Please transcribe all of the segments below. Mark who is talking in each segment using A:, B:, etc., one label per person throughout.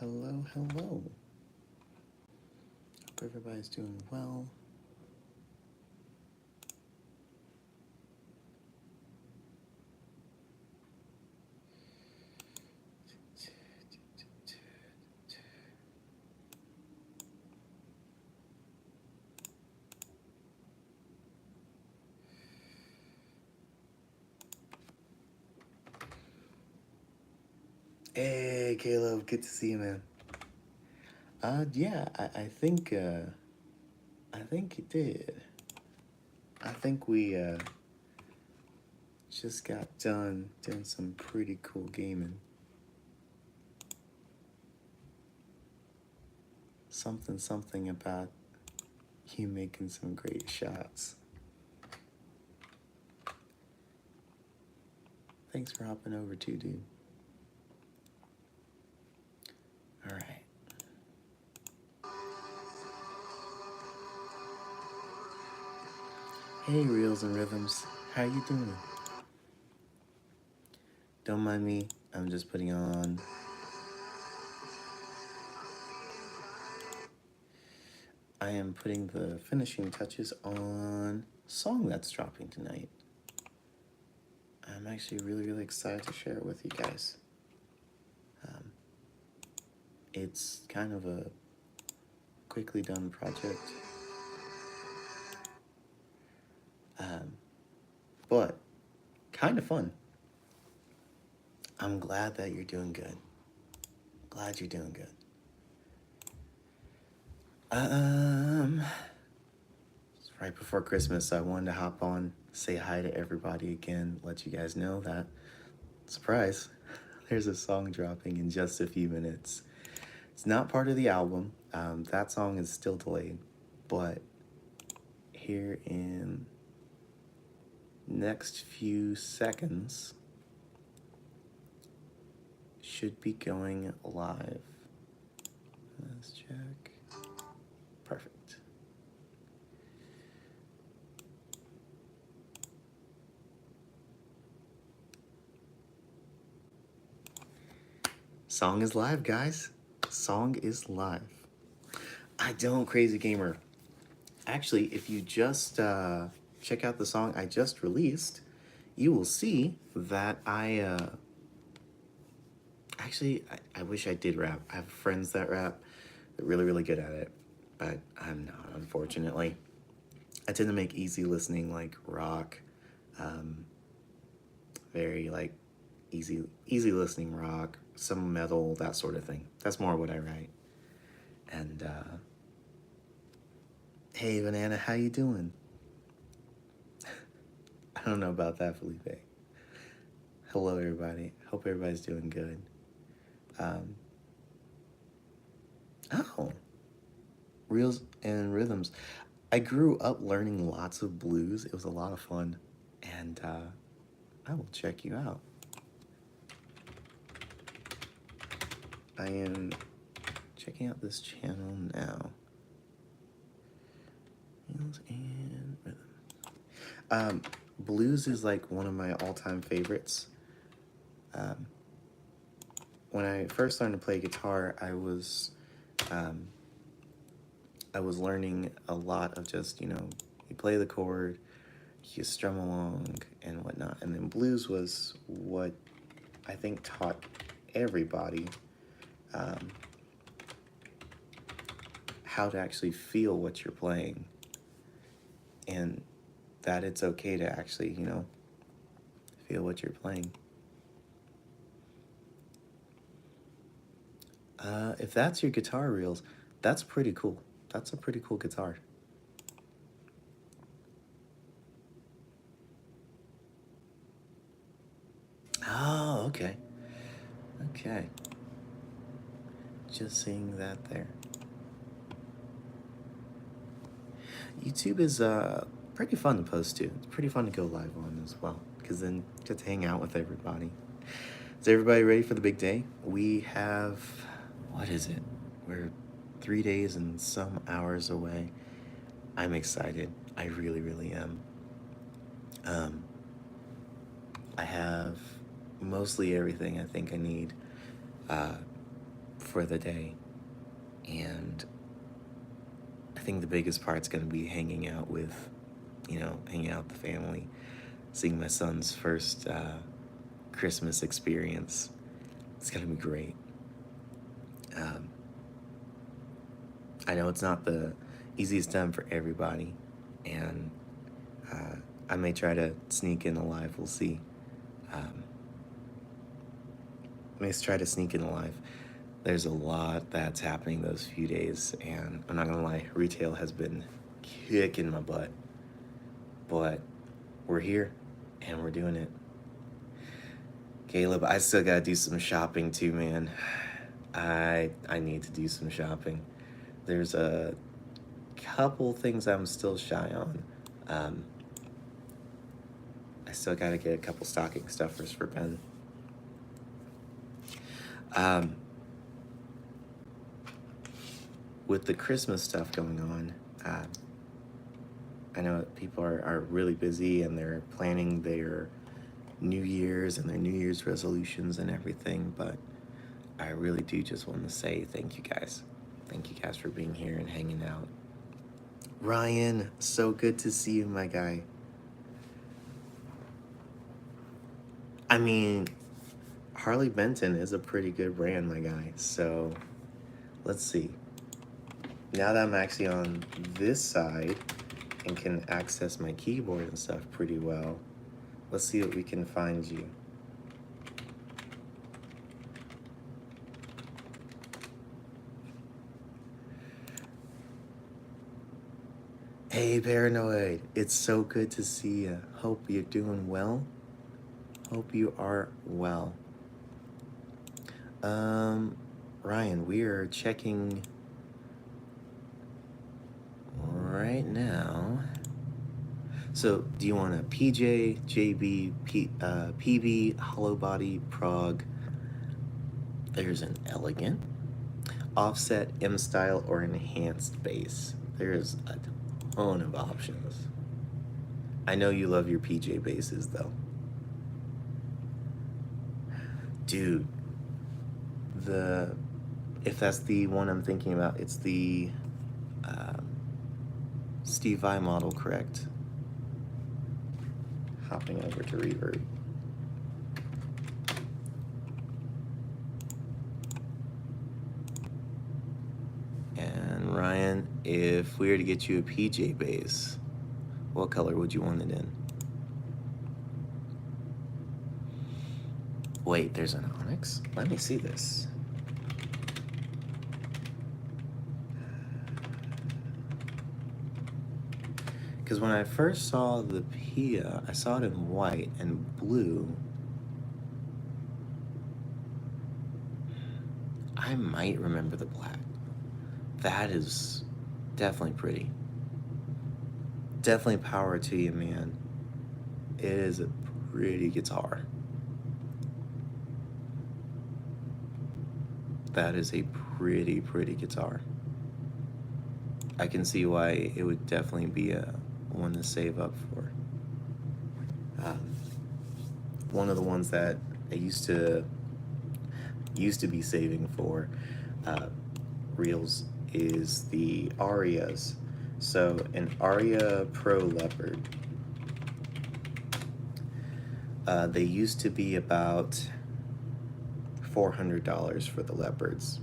A: hello, hello. Hope everybody's doing well. Hey, Caleb, good to see you, man. Yeah, I think it did. I think we just got done doing some pretty cool gaming. Something about you making some great shots. Thanks for hopping over too, dude. All right. Hey, Reels and Rhythms, how you doing? Don't mind me, I'm just putting on. I am putting the finishing touches on a song that's dropping tonight. I'm actually really excited to share it with you guys. It's kind of a quickly done project, but kind of fun. I'm glad that you're doing good. Glad you're doing good. It's right before Christmas, I wanted to hop on, say hi to everybody again, let you guys know that, surprise, there's a song dropping in just a few minutes. It's not part of the album. That song is still delayed, but here in next few seconds should be going live. Let's check. Perfect. Song is live, guys. Song is live. I don't, Crazy Gamer. Actually, if you just check out the song I just released, you will see that actually, I wish I did rap. I have friends that rap. They're really good at it, but I'm not, unfortunately. I tend to make easy listening, like rock, very like easy listening rock, some metal, that sort of thing. That's more what I write. And hey, Banana, how you doing? I don't know about that, Felipe. Hello, everybody. Hope everybody's doing good. Oh, Reels and Rhythms. I grew up learning lots of blues. It was a lot of fun, and I will check you out. I am checking out this channel now. Reels and Rhythms. Blues is like one of my all-time favorites. When I first learned to play guitar, I was learning a lot of just, you play the chord, you strum along and whatnot. And then blues was what I think taught everybody how to actually feel what you're playing, and that it's okay to actually, feel what you're playing. If that's your guitar, Reels, that's pretty cool. That's a pretty cool guitar. Oh, okay. Okay. Just seeing that there. YouTube is pretty fun to post to. It's pretty fun to go live on as well, because then get to hang out with everybody. Is everybody ready for the big day? We have, what is it? We're 3 days and some hours away. I'm excited. I really am. I have mostly everything I think I need for the day. And I think the biggest part's going to be hanging out with, hanging out with the family, seeing my son's first Christmas experience. It's going to be great. I know it's not the easiest time for everybody, and I may try to sneak in alive. We'll see. I may try to sneak in alive. There's a lot that's happening those few days, and I'm not gonna lie, retail has been kicking my butt. But we're here, and we're doing it. Caleb, I still gotta do some shopping too, man. I need to do some shopping. There's a couple things I'm still shy on. I still gotta get a couple stocking stuffers for Ben. With the Christmas stuff going on, I know people are really busy and they're planning their New Year's and their New Year's resolutions and everything, but I really do just want to say thank you guys. Thank you guys for being here and hanging out. Ryan, so good to see you, my guy. I mean, Harley Benton is a pretty good brand, my guy. So let's see. Now that I'm actually on this side and can access my keyboard and stuff pretty well, let's see what we can find you. Hey, Paranoid, it's so good to see you. Hope you're doing well. Hope you are well. Ryan, we are checking right now. So, do you want a PJ, JB, PB, hollow body, prog? There's an elegant, offset, M style, or enhanced bass. There's a ton of options. I know you love your PJ basses though. Dude, if that's the one I'm thinking about, it's the Steve Vai model, correct? Hopping over to reverb. And Ryan, if we were to get you a PJ bass, what color would you want it in? Wait, there's an onyx? Let me see this. Because when I first saw the Pia, I saw it in white and blue. I might remember the black. That is definitely pretty. Definitely power to you, man. It is a pretty guitar. That is a pretty guitar. I can see why it would definitely be a one to save up for. One of the ones that I used to be saving for reels is the Arias. So an Aria Pro Leopard. They used to be about $400 for the Leopards.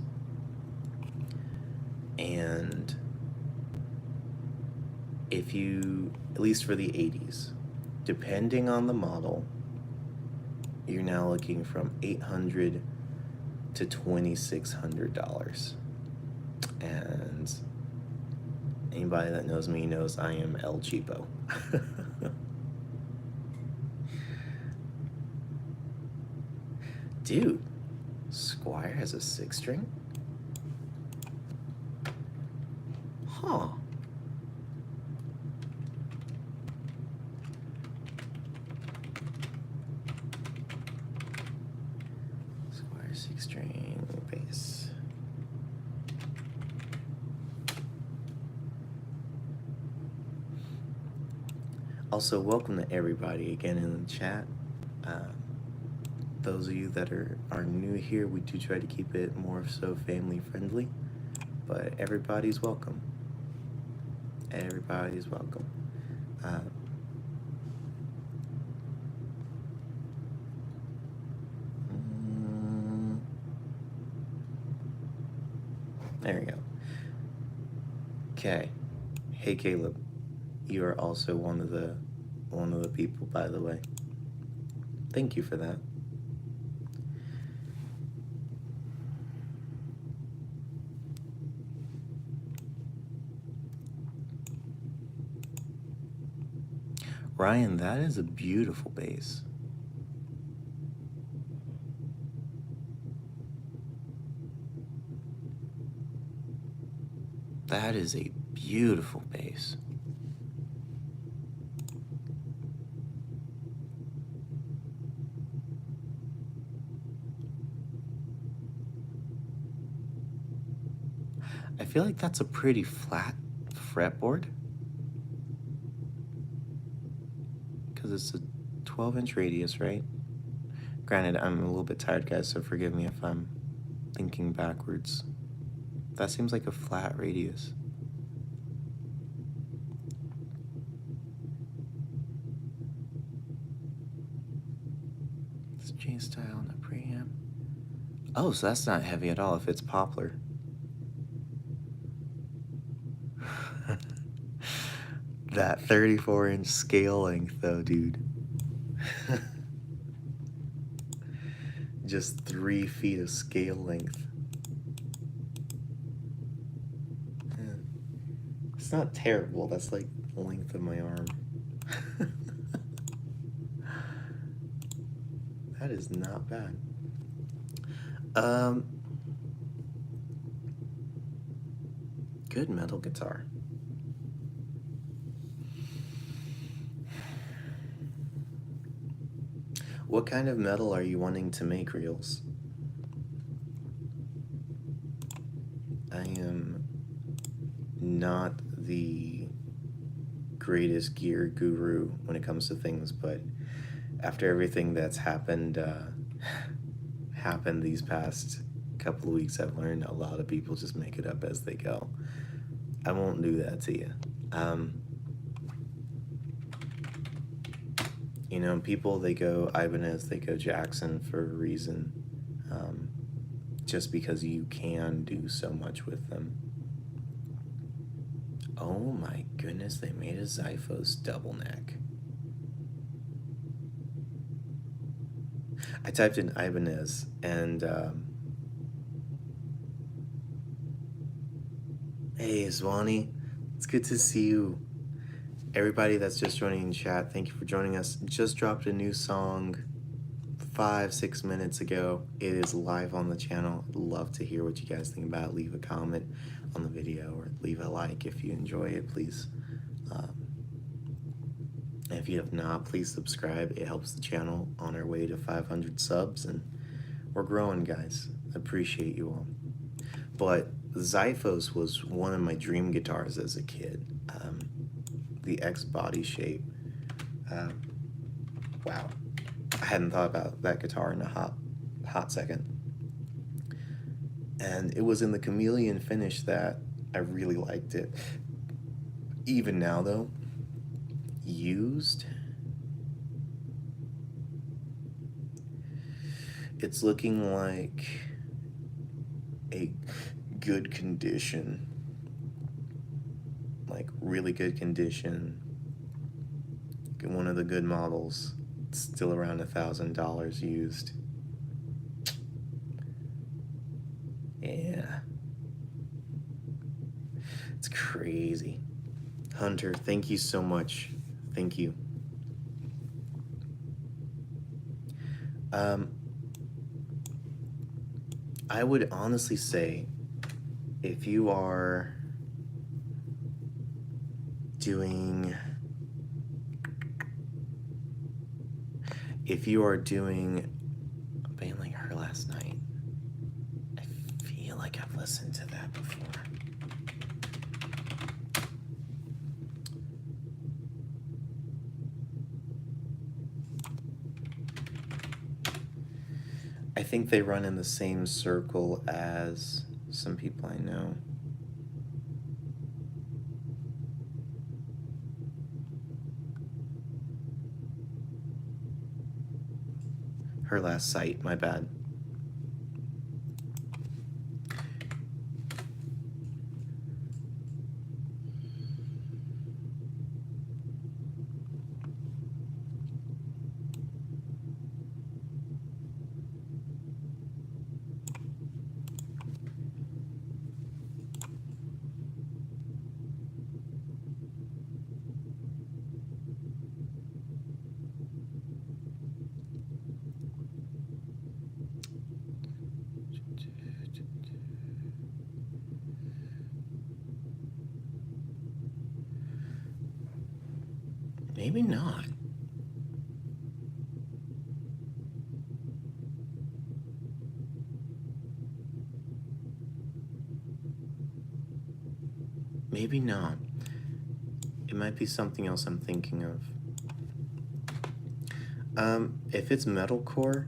A: And if you, at least for the 80s, depending on the model, you're now looking from $800 to $2,600. And anybody that knows me knows I am El Cheapo. Dude, Squire has a 6-string? Huh. Squire 6-string bass. Also, welcome to everybody again in the chat. those of you that are new here, we do try to keep it more so family friendly, but everybody's welcome. Everybody's welcome. Uh, mm, there we go. Okay. Hey Caleb, you are also one of the people, by the way. Thank you for that. Ryan, that is a beautiful bass. That is a beautiful bass. I feel like that's a pretty flat fretboard, because it's a 12-inch radius, right? Granted, I'm a little bit tired, guys, so forgive me if I'm thinking backwards. That seems like a flat radius. It's J-style on the preamp. Oh, so that's not heavy at all if it's poplar. That 34-inch scale length, though, dude. Just 3 feet of scale length. Yeah. It's not terrible. That's like the length of my arm. That is not bad. Good metal guitar. What kind of metal are you wanting to make, Reels? I am not the greatest gear guru when it comes to things, but after everything that's happened these past couple of weeks, I've learned a lot of people just make it up as they go. I won't do that to you. You know, people, they go Ibanez, they go Jackson for a reason, just because you can do so much with them. Oh my goodness, they made a Xiphos double neck. I typed in Ibanez, and hey, Zwani, it's good to see you. Everybody that's just joining in chat, thank you for joining us. Just dropped a new song 5-6 minutes ago. It is live on the channel. I'd love to hear what you guys think about it. Leave a comment on the video or leave a like if you enjoy it, please. If you have not, please subscribe. It helps the channel on our way to 500 subs, and we're growing, guys. I appreciate you all. But Xiphos was one of my dream guitars as a kid. The X body shape. Wow. I hadn't thought about that guitar in a hot second. And it was in the chameleon finish that I really liked it. Even now, though, used, it's looking like a good condition, like really good condition, one of the good models. It's still around $1,000 used. Yeah, it's crazy. Hunter, thank you so much. Thank you. I would honestly say, if you are doing a band like Her Last Night, I feel like I've listened to that before. think they run in the same circle as some people I know. Her last site, my bad. Maybe not. Maybe not. It might be something else I'm thinking of. If it's metalcore,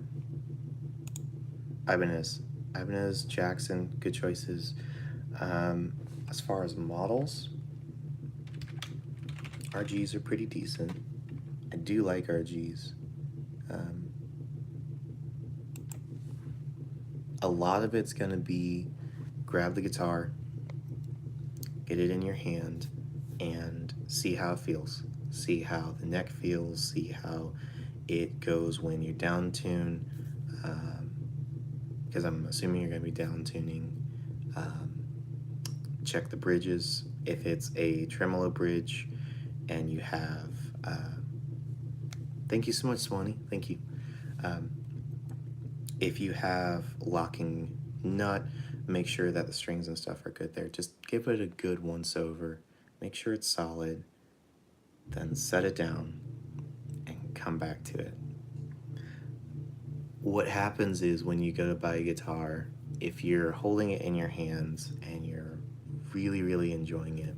A: Ibanez. Ibanez, Jackson, good choices. As far as models, RGs are pretty decent. I do like RGs. A lot of it's gonna be grab the guitar, get it in your hand, and see how it feels. See how the neck feels, see how it goes when you're down tune, because I'm assuming you're going to be down tuning. Check the bridges. If it's a tremolo bridge and you have, thank you so much, Swanee, thank you. If you have locking nut, make sure that the strings and stuff are good there. Just give it a good once over, make sure it's solid, then set it down and come back to it. What happens is when you go to buy a guitar, if you're holding it in your hands and you're really, really enjoying it,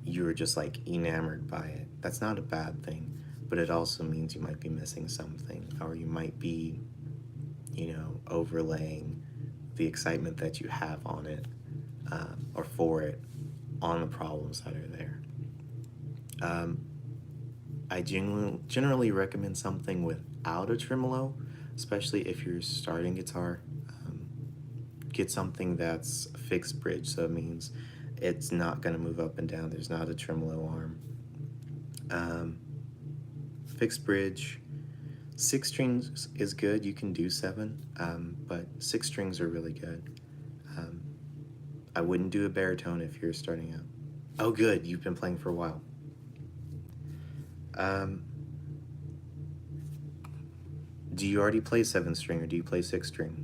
A: you're just like enamored by it. That's not a bad thing, but it also means you might be missing something, or you might be, overlaying the excitement that you have on it, or for it, on the problems that are there. I generally recommend something without a tremolo, especially if you're starting guitar. Get something that's a fixed bridge, so it means it's not going to move up and down. There's not a tremolo arm. Fixed bridge, 6 strings is good. You can do 7, but 6 strings are really good. I wouldn't do a baritone if you're starting out. Oh, good. You've been playing for a while. Do you already play 7 string or do you play 6 string?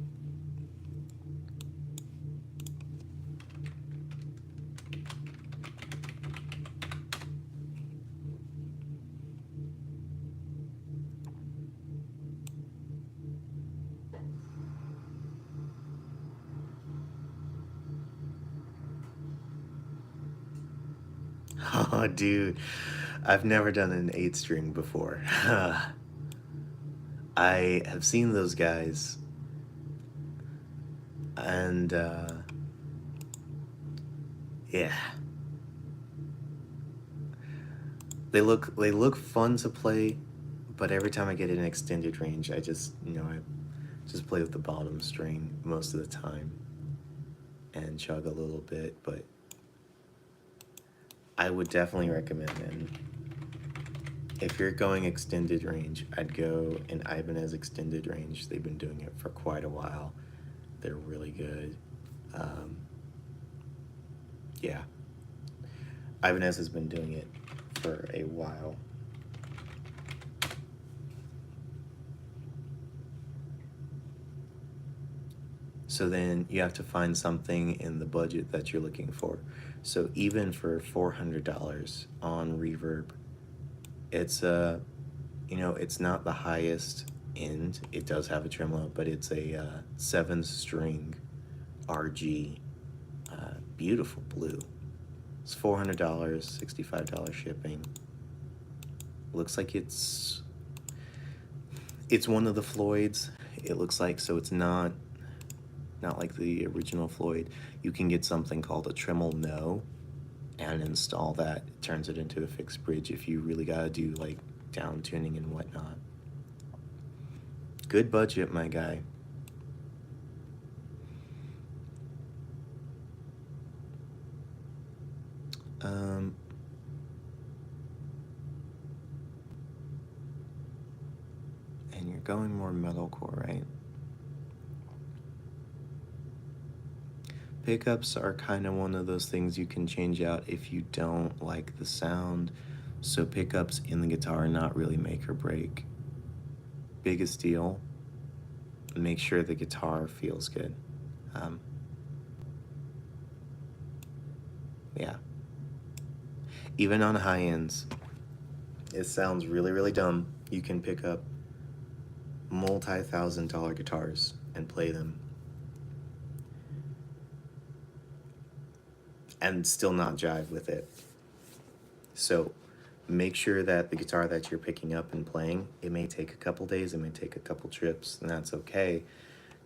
A: Oh, dude, I've never done an 8 string before. I have seen those guys, and yeah, they look fun to play, but every time I get an extended range, I just play with the bottom string most of the time and chug a little bit, but I would definitely recommend, if you're going extended range, I'd go an Ibanez extended range. They've been doing it for quite a while. They're really good. Yeah. Ibanez has been doing it for a while. So then you have to find something in the budget that you're looking for. So even for $400 on Reverb, it's it's not the highest end. It does have a tremolo, but it's a 7-string RG, beautiful blue. It's $400, $65 shipping. Looks like it's one of the Floyds. it looks like. So it's not like the original Floyd. You can get something called a Tremel No and install that. It turns it into a fixed bridge if you really gotta do like down tuning and whatnot. Good budget, my guy. And you're going more metalcore, right? Pickups are kind of one of those things you can change out if you don't like the sound. So pickups in the guitar are not really make or break. Biggest deal, make sure the guitar feels good. Yeah. Even on high ends, it sounds really, really dumb. You can pick up multi-$1,000 guitars and play them and still not jive with it. So make sure that the guitar that you're picking up and playing, it may take a couple days, it may take a couple trips, and that's okay.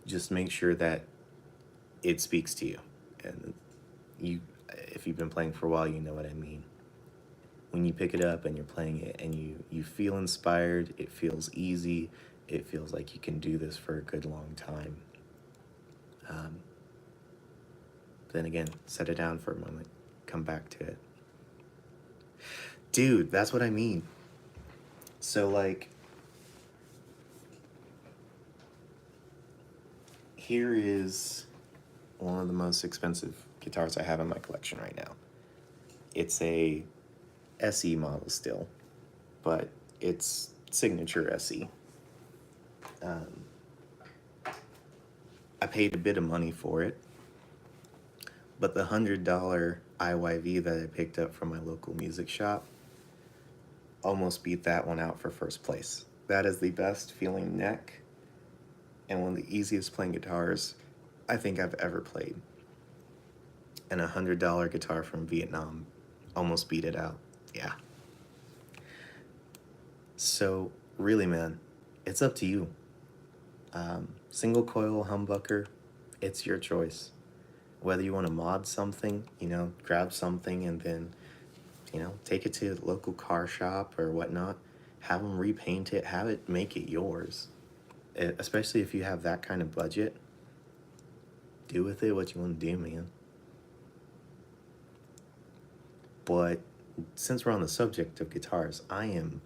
A: Just make sure that it speaks to you. And you, if you've been playing for a while, you know what I mean. When you pick it up and you're playing it and you feel inspired, it feels easy, it feels like you can do this for a good long time. Then again, set it down for a moment, come back to it. Dude, that's what I mean. So like, here is one of the most expensive guitars I have in my collection right now. It's a SE model still, but it's signature SE. I paid a bit of money for it, but the $100 IYV that I picked up from my local music shop almost beat that one out for first place. That is the best feeling neck and one of the easiest playing guitars I think I've ever played. And a $100 guitar from Vietnam almost beat it out. Yeah. So really, man, it's up to you. Single coil humbucker, it's your choice. Whether you want to mod something, grab something and then, take it to the local car shop or whatnot, have them repaint it, have it make it yours. Especially if you have that kind of budget, do with it what you want to do, man. But since we're on the subject of guitars, I am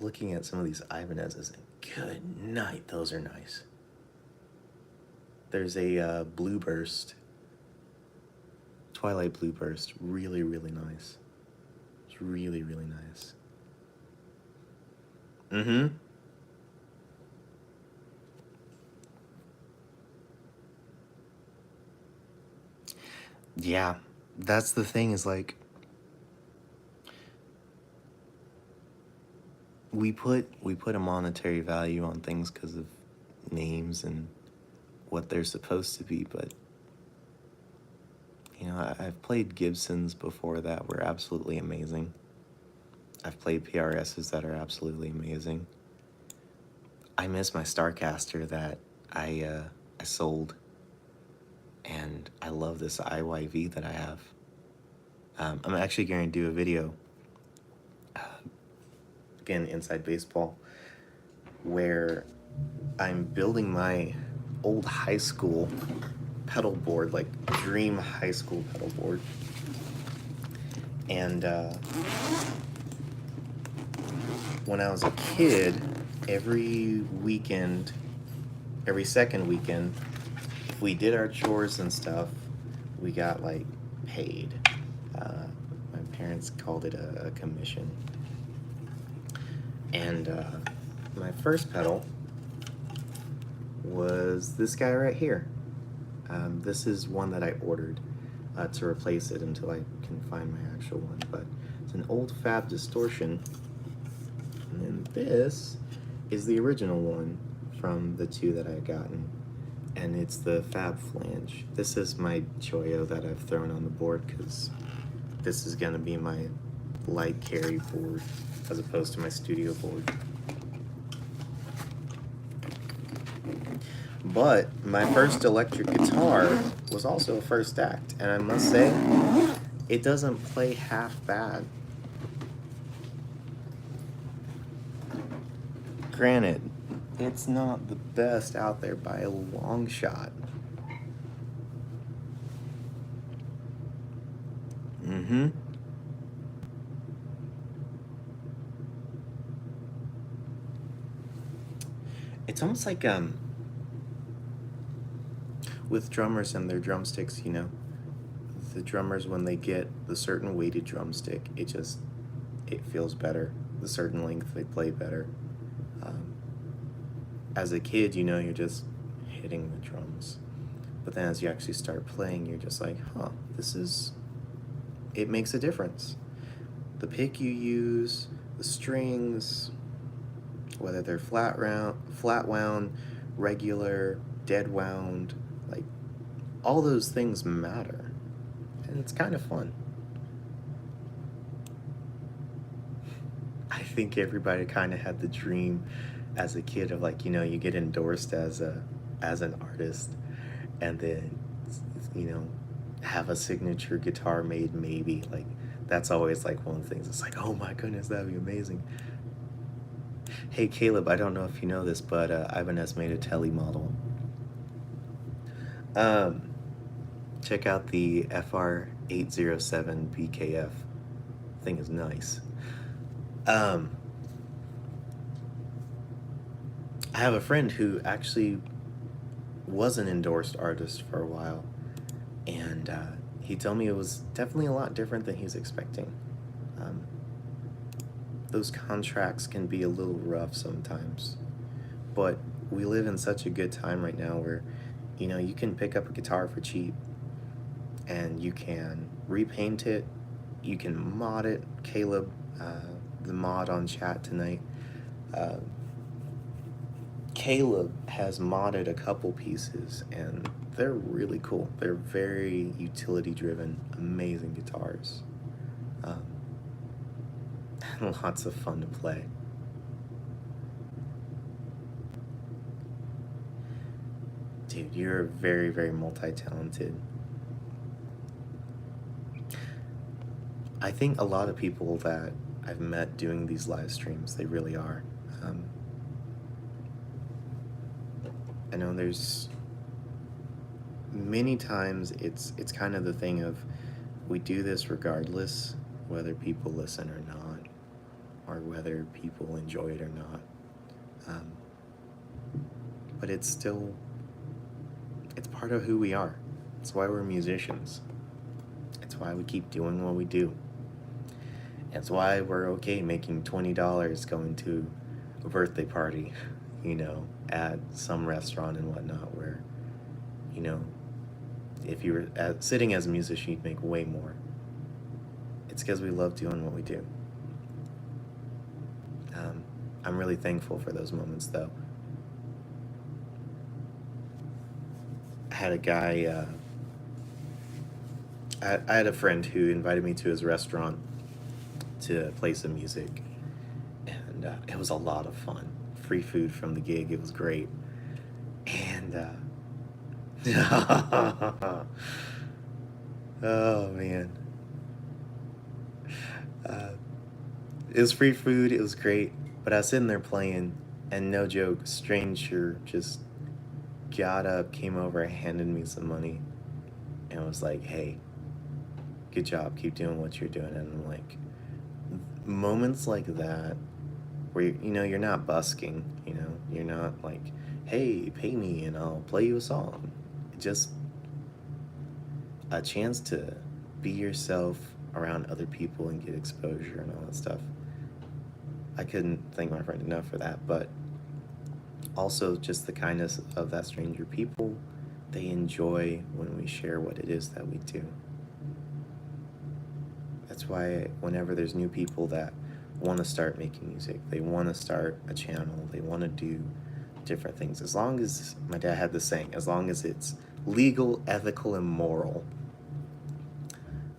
A: looking at some of these Ibanez's and good night, those are nice. There's a Blueburst, Twilight Blueburst, really, really nice. It's really, really nice. Yeah, that's the thing is like, we put a monetary value on things because of names and what they're supposed to be, but I've played Gibsons before that were absolutely amazing. I've played PRSs that are absolutely amazing. I miss my Starcaster that I sold, and I love this IYV that I have. I'm actually going to do a video, again, Inside Baseball, where I'm building my old high school pedal board, like dream high school pedal board. And when I was a kid, every second weekend, if we did our chores and stuff, we got like paid. My parents called it a commission. And my first pedal was this guy right here. This is one that I ordered to replace it until I can find my actual one, but it's an old Fab Distortion, and then this is the original one from the two that I've gotten, and it's the Fab Flange. This is my Choyo that I've thrown on the board because this is gonna be my light carry board as opposed to my studio board. But my first electric guitar was also a first act, and I must say, it doesn't play half bad. Granted, it's not the best out there by a long shot. Mm-hmm. It's almost like with drummers and their drumsticks, you know, the drummers when they get the certain weighted drumstick, it feels better. The certain length they play better. Um, as a kid, you know, you're just hitting the drums, but then as you actually start playing, you're just like, huh, it makes a difference. The pick you use, the strings, whether they're flat wound, regular, dead wound, like all those things matter, and it's kind of fun. I think everybody kind of had the dream as a kid of, like, you know, you get endorsed as an artist, and then, you know, have a signature guitar made, maybe. Like, that's always like one of the things. It's like, oh my goodness, that'd be amazing. Hey Caleb, I don't know if you know this, but Ibanez made a telly model. Um, Check out the FR807 BKF. Thing is nice. Um, I have a friend who actually was an endorsed artist for a while, and he told me it was definitely a lot different than he's expecting. Um, those contracts can be a little rough sometimes, but we live in such a good time right now where, you know, you can pick up a guitar for cheap, and you can repaint it, you can mod it. Caleb, the mod on chat tonight, uh, Caleb has modded a couple pieces, and they're really cool. They're very utility driven, amazing guitars. Um, Lots of fun to play. Dude, you're very, very multi-talented. I think a lot of people that I've met doing these live streams, they really are. Um, I know there's many times it's kind of the thing of, we do this regardless whether people listen or not, or whether people enjoy it or not. Um, but it's part of who we are. It's why we're musicians. It's why we keep doing what we do. It's why we're okay making $20 going to a birthday party, you know, at some restaurant and whatnot, where, you know, if you were sitting as a musician, you'd make way more. It's because we love doing what we do. I'm really thankful for those moments, though. I had a guy, I had a friend who invited me to his restaurant to play some music, and it was a lot of fun. Free food from the gig, it was great. And, oh man. Uh, it was free food, it was great, but I was sitting there playing, and no joke, a stranger just got up, came over, handed me some money, and was like, hey, good job, keep doing what you're doing. And I'm like, moments like that, where, you know, you're not busking, you know, you're not like, hey, pay me and I'll play you a song. Just a chance to be yourself around other people and get exposure and all that stuff. I couldn't thank my friend enough for that, but also just the kindness of that stranger. People, they enjoy when we share what it is that we do. That's why whenever there's new people that want to start making music, they want to start a channel, they want to do different things, as long as, my dad had this saying, as long as it's legal, ethical, and moral,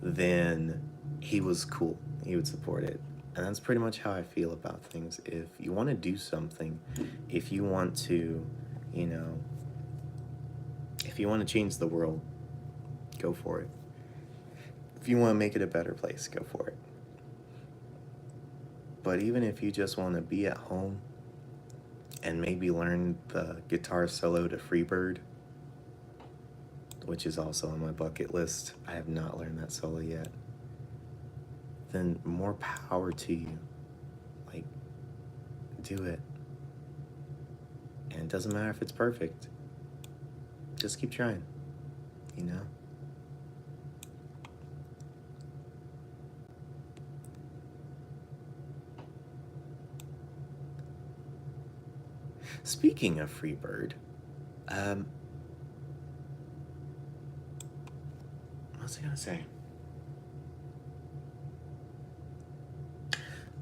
A: then he was cool. He would support it. And that's pretty much how I feel about things. If you want to do something, if you want to, you know, If you want to change the world, go for it. If you want to make it a better place, go for it. But even if you just want to be at home and maybe learn the guitar solo to Freebird, which is also on my bucket list, I have not learned that solo yet, then more power to you. Like, do it. And it doesn't matter if it's perfect. Just keep trying, you know? Speaking of Freebird, what was I gonna say?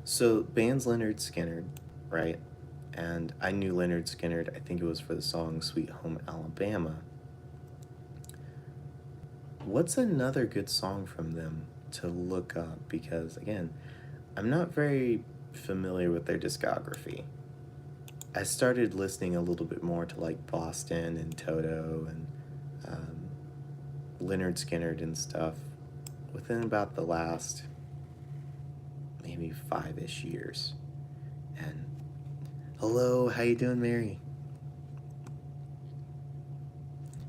A: So, band's Leonard Skinner, right? And I knew Leonard Skinner, I think it was for the song Sweet Home Alabama. What's another good song from them to look up? Because, again, I'm not very familiar with their discography. I started listening a little bit more to like Boston and Toto and Leonard Skinner and stuff within about the last maybe 5-ish years. And hello, how you doing, Mary?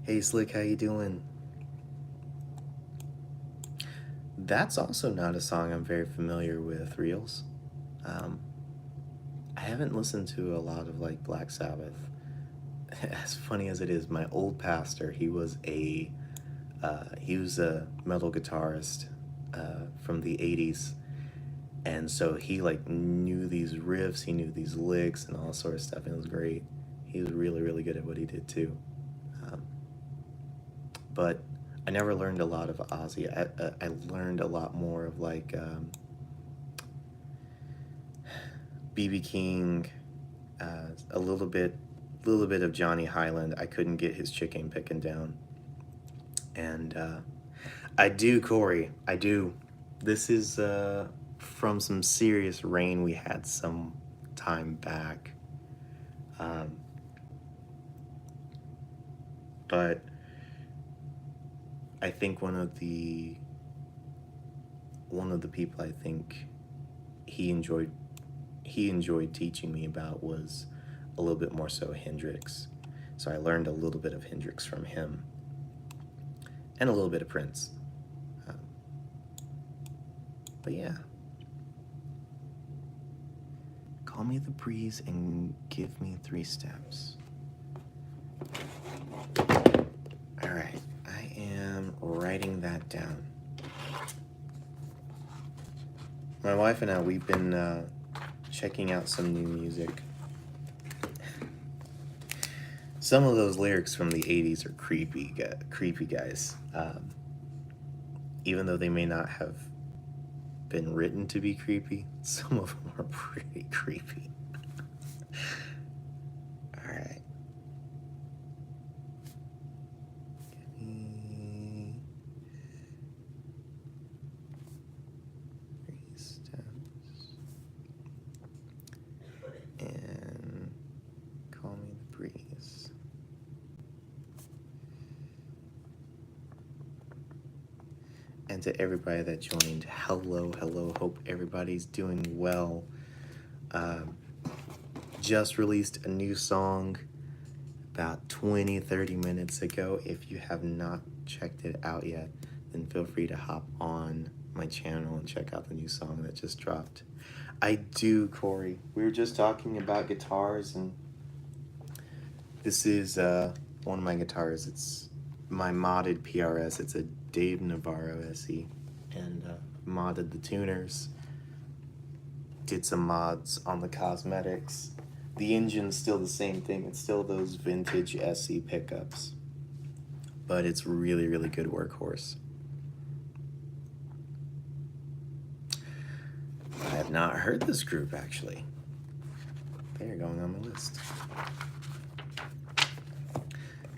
A: Hey, Slick, how you doing? That's also not a song I'm very familiar with, Reels. I haven't listened to a lot of like Black Sabbath. As funny as it is, my old pastor, he was a metal guitarist from the 80s, and so he like knew these riffs, he knew these licks and all sort of stuff, and it was great. He was really, really good at what he did too. But I never learned a lot of Ozzy. I learned a lot more of like B.B. King, a little bit of Johnny Highland. I couldn't get his chicken picking down. And I do, Corey, I do. This is from some serious rain we had some time back. But I think one of the people I think he enjoyed teaching me about was a little bit more so Hendrix. So I learned a little bit of Hendrix from him and a little bit of Prince. But yeah. Call me the breeze and give me 3 steps. All right, I am writing that down. My wife and I, we've been checking out some new music. Some of those lyrics from the 80s are creepy guys. Even though they may not have been written to be creepy, some of them are pretty creepy. All right. Give me 3 steps. And call me the breeze. And to everybody that joined, hello. Hope everybody's doing well. Just released a new song about 20-30 minutes ago. If you have not checked it out yet, then feel free to hop on my channel and check out the new song that just dropped. I do, Corey. We were just talking about guitars, and this is one of my guitars. It's my modded PRS. It's a Dave Navarro SE, and modded the tuners, did some mods on the cosmetics. The engine's still the same thing. It's still those vintage SE pickups, but it's really, really good workhorse. I have not heard this group, actually. They're going on my list.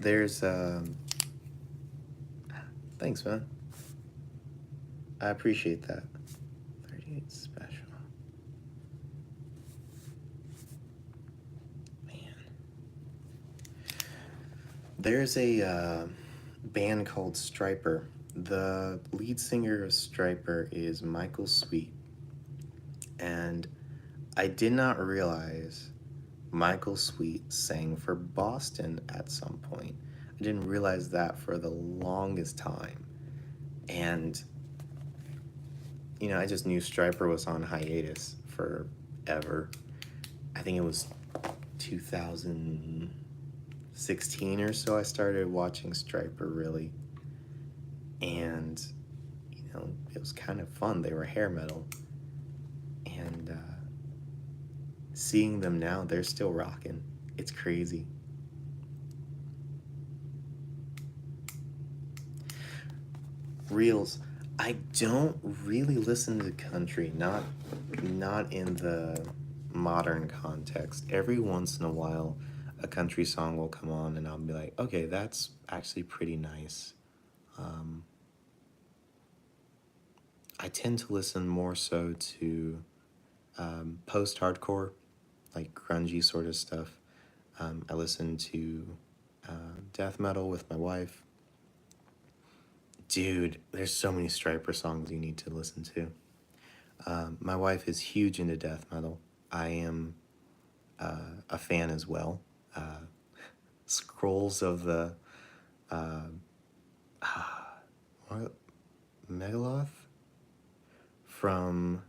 A: There's thanks, man. I appreciate that. 38 special. Man. There's a band called Striper. The lead singer of Striper is Michael Sweet, and I did not realize Michael Sweet sang for Boston at some point. I didn't realize that for the longest time. And, I just knew Striper was on hiatus forever. I think it was 2016 or so I started watching Striper really. And, it was kind of fun. They were hair metal. And seeing them now, they're still rocking. It's crazy. Reels. I don't really listen to country, not in the modern context. Every once in a while, a country song will come on, and I'll be like, okay, that's actually pretty nice. I tend to listen more so to post-hardcore, like grungy sort of stuff. I listen to death metal with my wife. Dude, there's so many Striper songs you need to listen to. My wife is huge into death metal. I am a fan as well. Scrolls of the what? Megaloth from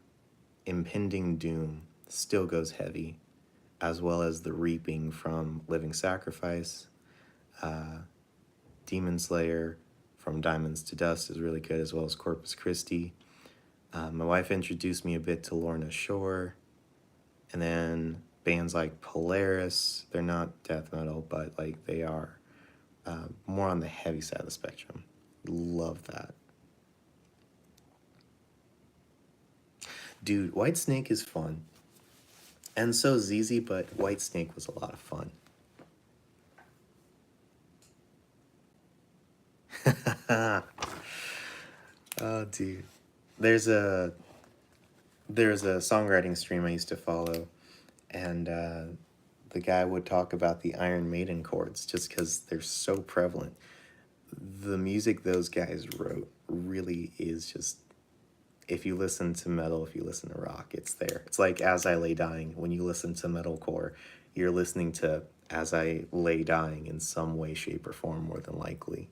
A: Impending Doom still goes heavy, as well as the Reaping from Living Sacrifice. Demon Slayer from Diamonds to Dust is really good, as well as Corpus Christi. My wife introduced me a bit to Lorna Shore, and then bands like Polaris. They're not death metal, but like they are more on the heavy side of the spectrum. Love that. Dude, Whitesnake is fun. And so ZZ, but Whitesnake was a lot of fun. Oh, dude. There's a songwriting stream I used to follow, and the guy would talk about the Iron Maiden chords just because they're so prevalent. The music those guys wrote really is just, if you listen to metal, if you listen to rock, it's there. It's like As I Lay Dying. When you listen to metalcore, you're listening to As I Lay Dying in some way, shape, or form, more than likely.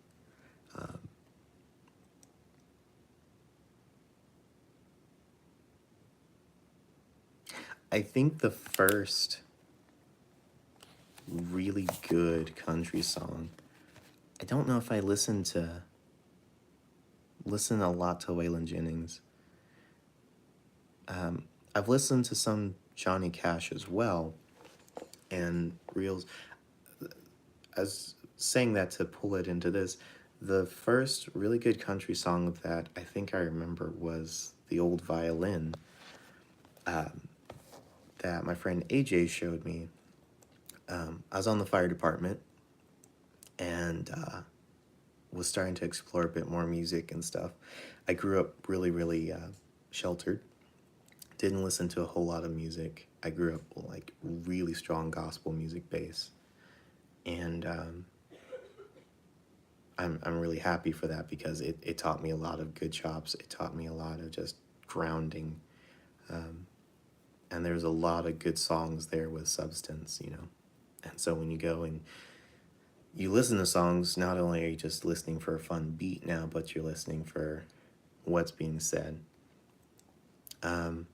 A: I think the first really good country song, I don't know if I listen a lot to Waylon Jennings. I've listened to some Johnny Cash as well, and Reels. As saying that to pull it into this, the first really good country song that I think I remember was The Old Violin, that my friend AJ showed me. I was on the fire department and was starting to explore a bit more music and stuff. I grew up really, really sheltered. Didn't listen to a whole lot of music. I grew up like really strong gospel music base, and I'm really happy for that because it taught me a lot of good chops. It taught me a lot of just grounding, and there's a lot of good songs there with substance, And so when you go and you listen to songs, not only are you just listening for a fun beat now, but you're listening for what's being said. Let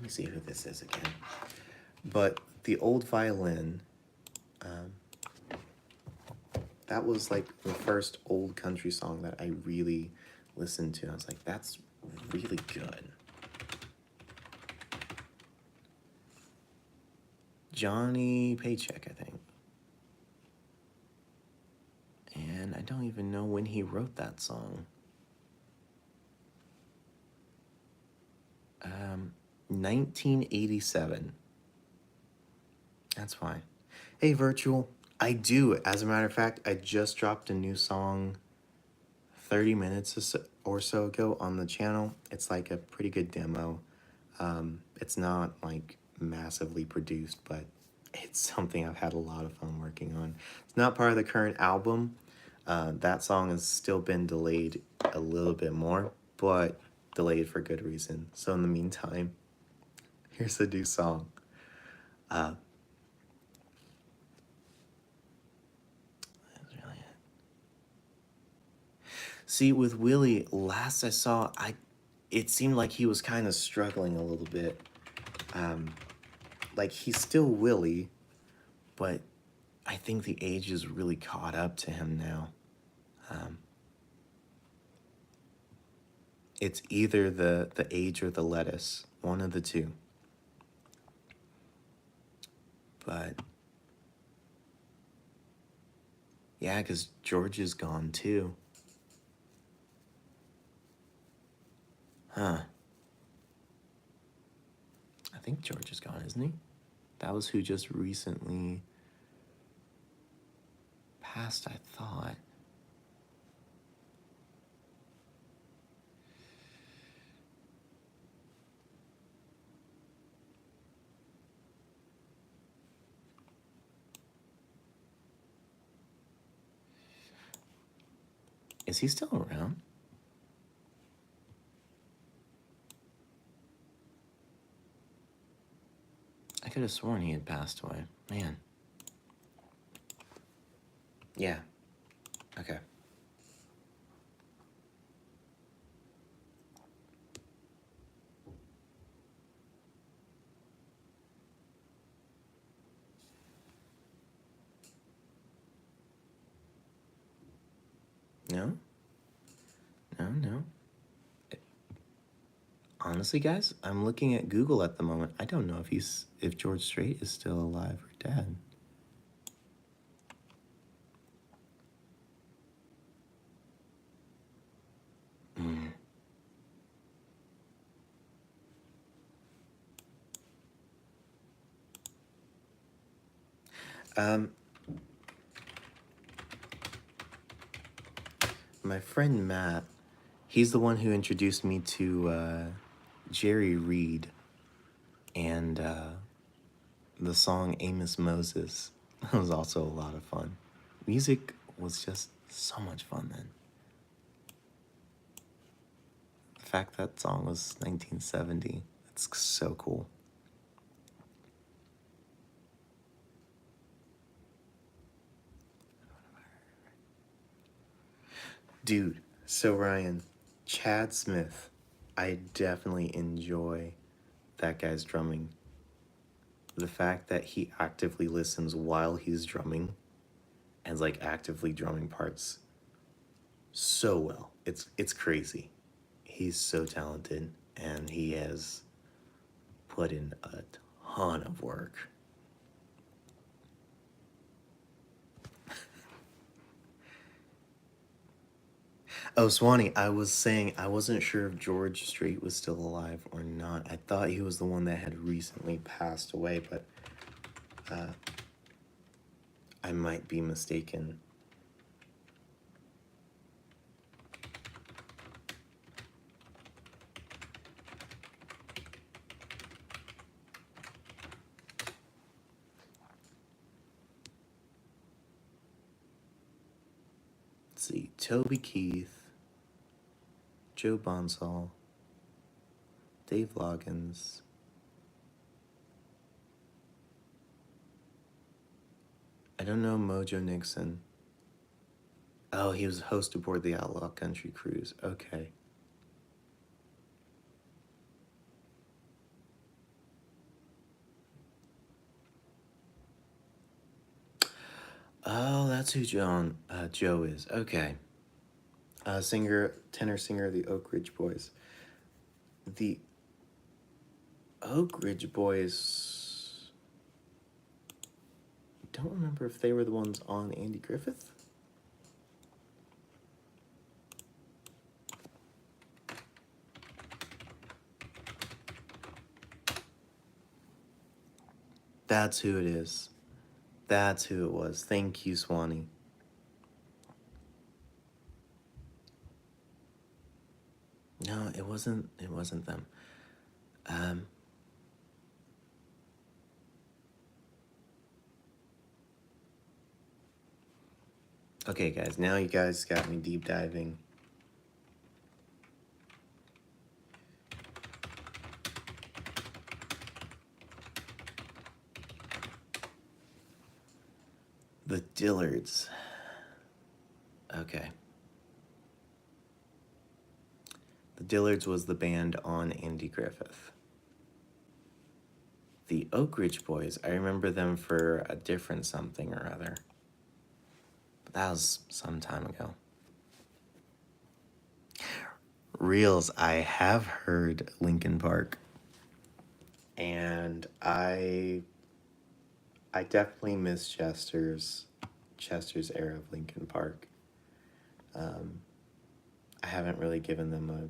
A: me see who this is again. But The Old Violin, that was like the first old country song that I really listened to. I was like, that's really good. Johnny Paycheck, I think. And I don't even know when he wrote that song. 1987. That's fine. Hey, Virtual. I do. As a matter of fact, I just dropped a new song 30 minutes or so ago on the channel. It's like a pretty good demo. It's not like massively produced, but It's something I've had a lot of fun working on. It's not part of the current album. That song has still been delayed a little bit more, but delayed for good reason. So in the meantime, here's a new song. That's really it. See, with Willie, last I saw, it seemed like he was kind of struggling a little bit. Like he's still Willie, but I think the age has really caught up to him now. It's either the age or the lettuce, one of the two. But yeah, because George is gone too. Huh. I think George is gone, isn't he? That was who just recently passed, I thought. Is he still around? I could have sworn he had passed away. Man. Yeah. Okay. No? No, no. Honestly, guys, I'm looking at Google at the moment. I don't know if George Strait is still alive or dead. Mm. Um, my friend Matt, he's the one who introduced me to Jerry Reed and the song Amos Moses. That was also a lot of fun. Music was just so much fun then. The fact that song was 1970, it's so cool. Dude, so Ryan, Chad Smith, I definitely enjoy that guy's drumming. The fact that he actively listens while he's drumming and like actively drumming parts so well. It's crazy. He's so talented and he has put in a ton of work. Oh, Swanee, I was saying I wasn't sure if George Strait was still alive or not. I thought he was the one that had recently passed away, but I might be mistaken. Let's see, Toby Keith, Joe Bonsall, Dave Loggins. I don't know Mojo Nixon. Oh, he was host aboard the Outlaw Country Cruise. Okay. Oh, that's who Joe is. Okay. Tenor singer of the Oak Ridge Boys. The Oak Ridge Boys. I don't remember if they were the ones on Andy Griffith. That's who it is. That's who it was. Thank you, Swanee. No, it wasn't. It wasn't them. Um, Okay, guys, now you guys got me deep diving. The Dillards. Okay. The Dillards was the band on Andy Griffith. The Oak Ridge Boys, I remember them for a different something or other. But that was some time ago. Reels, I have heard Linkin Park. And I definitely miss Chester's era of Linkin Park. I haven't really given them a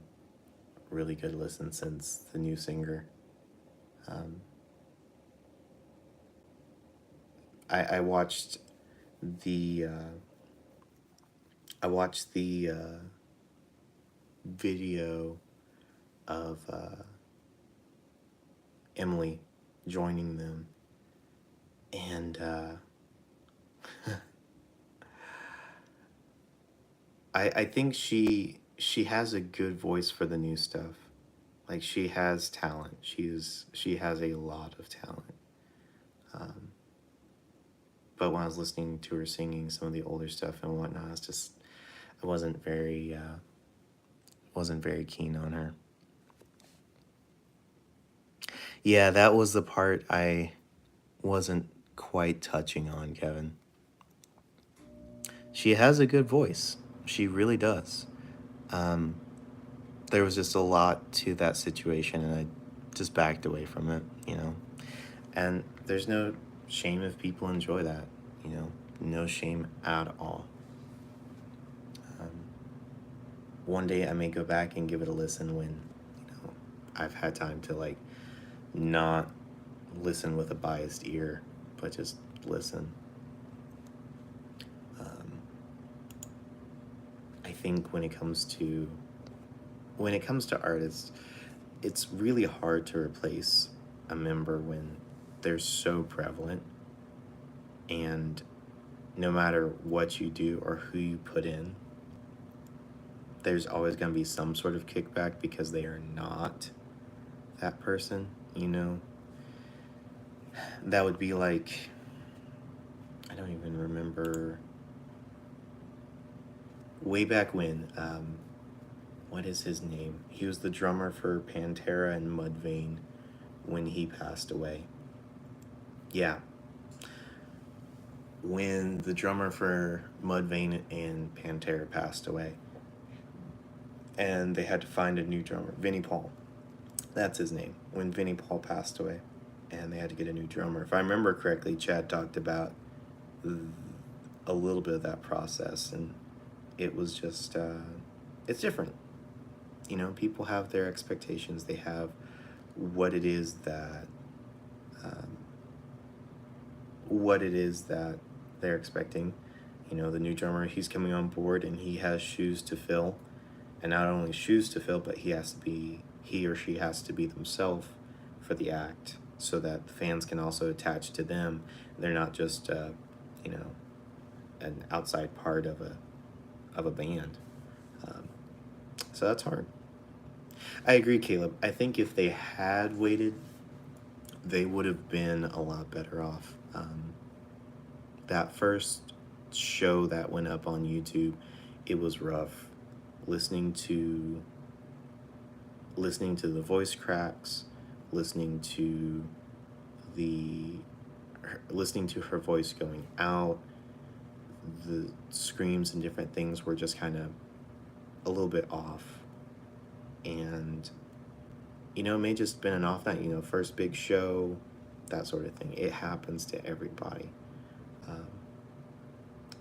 A: really good listen since the new singer. I watched the video of Emily joining them, and I think she has a good voice for the new stuff. Like, she has talent. She has a lot of talent. But when I was listening to her singing some of the older stuff and whatnot, I wasn't very keen on her. Yeah, that was the part I wasn't quite touching on, Kevin. She has a good voice. She really does. There was just a lot to that situation, and I just backed away from it, you know. And there's no shame if people enjoy that, you know. No shame at all. One day I may go back and give it a listen when, you know, I've had time to, like, not listen with a biased ear, but just listen. I think when it comes to artists, it's really hard to replace a member when they're so prevalent, and no matter what you do or who you put in, there's always going to be some sort of kickback because they are not that person, you know. That would be like, I don't even remember, way back when, what is his name? He was the drummer for Pantera and Mudvayne when he passed away. Yeah. When the drummer for Mudvayne and Pantera passed away, and they had to find a new drummer, Vinnie Paul. That's his name. When Vinnie Paul passed away, and they had to get a new drummer. If I remember correctly, Chad talked about a little bit of that process, and it was just, it's different. You know, people have their expectations. They have what it is that they're expecting. You know, the new drummer, he's coming on board and he has shoes to fill, and not only shoes to fill, but he or she has to be themselves for the act, so that the fans can also attach to them. They're not just you know, an outside part of a band. So that's hard. I agree, Caleb. I think if they had waited, they would have been a lot better off. That first show that went up on YouTube, it was rough. Listening to the voice cracks, listening to her voice going out, the screams and different things were just kind of a little bit off. And, you know, it may just been an off night, you know, first big show, that sort of thing. It happens to everybody.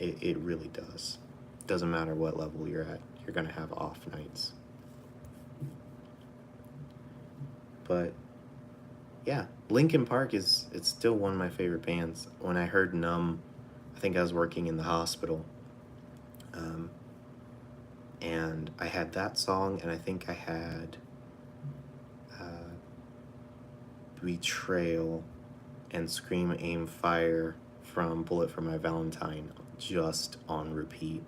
A: It really does. Doesn't matter what level you're at, you're gonna have off nights. But yeah, Linkin Park it's still one of my favorite bands. When I heard Numb, I think I was working in the hospital, and I had that song, and I think I had Betrayal and Scream Aim Fire from Bullet for My Valentine just on repeat.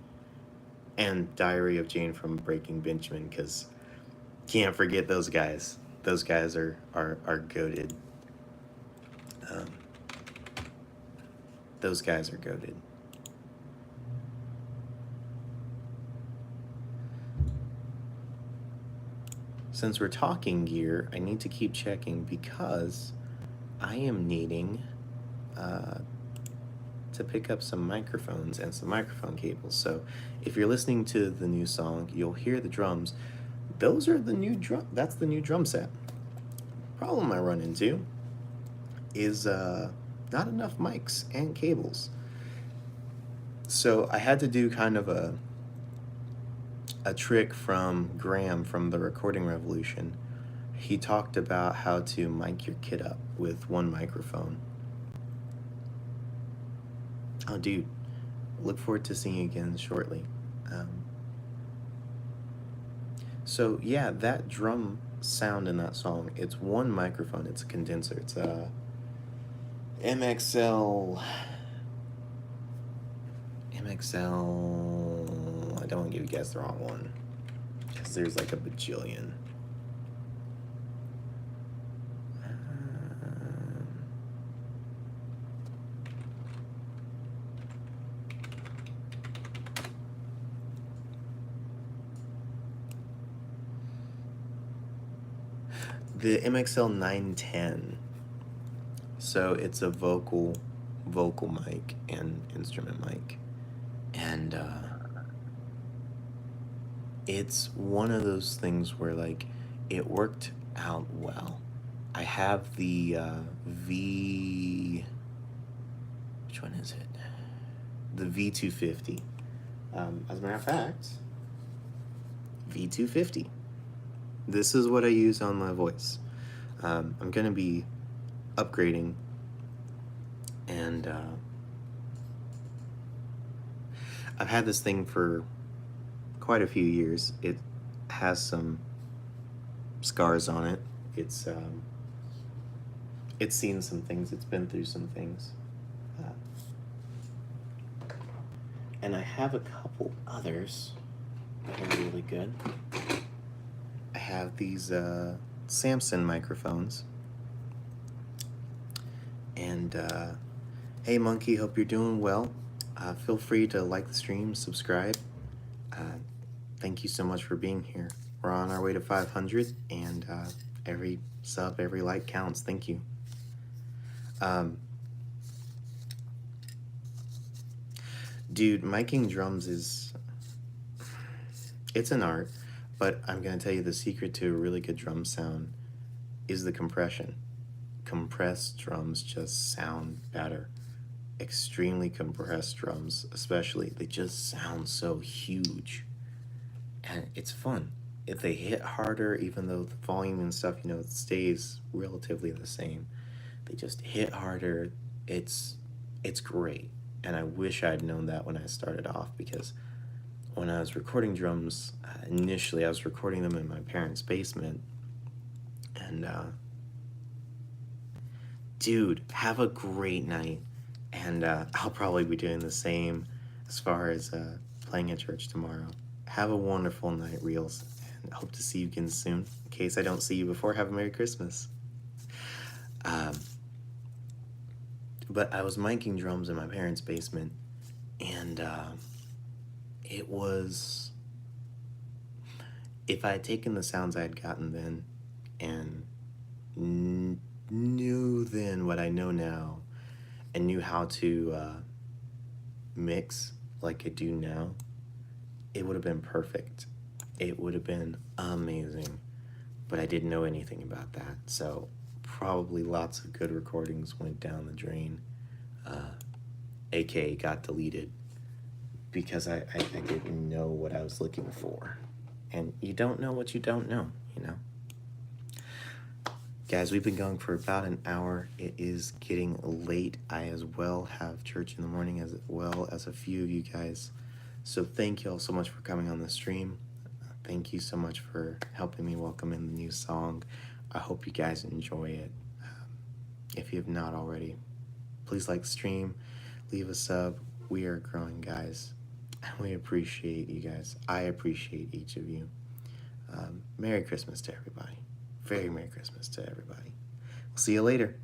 A: And Diary of Jane from Breaking Benjamin, because can't forget those guys. Those guys are goated. Um, those guys are goated. Since we're talking gear, I need to keep checking because I am needing to pick up some microphones and some microphone cables. So if you're listening to the new song, you'll hear the drums. Those are the new drum. That's the new drum set. Problem I run into is not enough mics and cables. So I had to do kind of a trick from Graham from the Recording Revolution. He talked about how to mic your kit up with one microphone. Oh, dude, look forward to seeing you again shortly. So yeah, that drum sound in that song, it's one microphone, it's a condenser. It's a MXL, I don't want to give you guys the wrong one, because there's like a bajillion. The MXL 910. So it's a vocal mic and instrument mic. And it's one of those things where like it worked out well. I have the V, which one is it? The V250. As a matter of fact, V250. This is what I use on my voice. I'm going to be upgrading, and I've had this thing for quite a few years. It has some scars on it. It's seen some things. It's been through some things. And I have a couple others that are really good. I have these Samson microphones. And hey Monkey, hope you're doing well. Feel free to like the stream, subscribe. Thank you so much for being here. We're on our way to 500, and every sub, every like counts. Thank you. Dude, miking drums it's an art, but I'm gonna tell you the secret to a really good drum sound is the compression. Compressed drums just sound better. Extremely compressed drums, especially, they just sound so huge. And it's fun. If they hit harder, even though the volume and stuff, it stays relatively the same, they just hit harder. It's great. And I wish I'd known that when I started off, because when I was recording drums, initially I was recording them in my parents' basement. And dude, have a great night. And I'll probably be doing the same as far as playing at church tomorrow. Have a wonderful night, Reels, and hope to see you again soon. In case I don't see you before, have a Merry Christmas. But I was miking drums in my parents' basement, and it was, if I had taken the sounds I had gotten then and knew then what I know now, and knew how to mix like I do now, it would have been perfect. It would have been amazing. But I didn't know anything about that, so probably lots of good recordings went down the drain, aka got deleted, because I didn't know what I was looking for. And you don't know what you don't know, Guys, we've been going for about an hour. It is getting late. I as well have church in the morning, as well as a few of you guys. So thank you all so much for coming on the stream. Thank you so much for helping me welcome in the new song. I hope you guys enjoy it. If you have not already, please like the stream, leave a sub, we are growing, guys. And we appreciate you guys. I appreciate each of you. Merry Christmas to everybody. Very Merry Christmas to everybody. We'll see you later.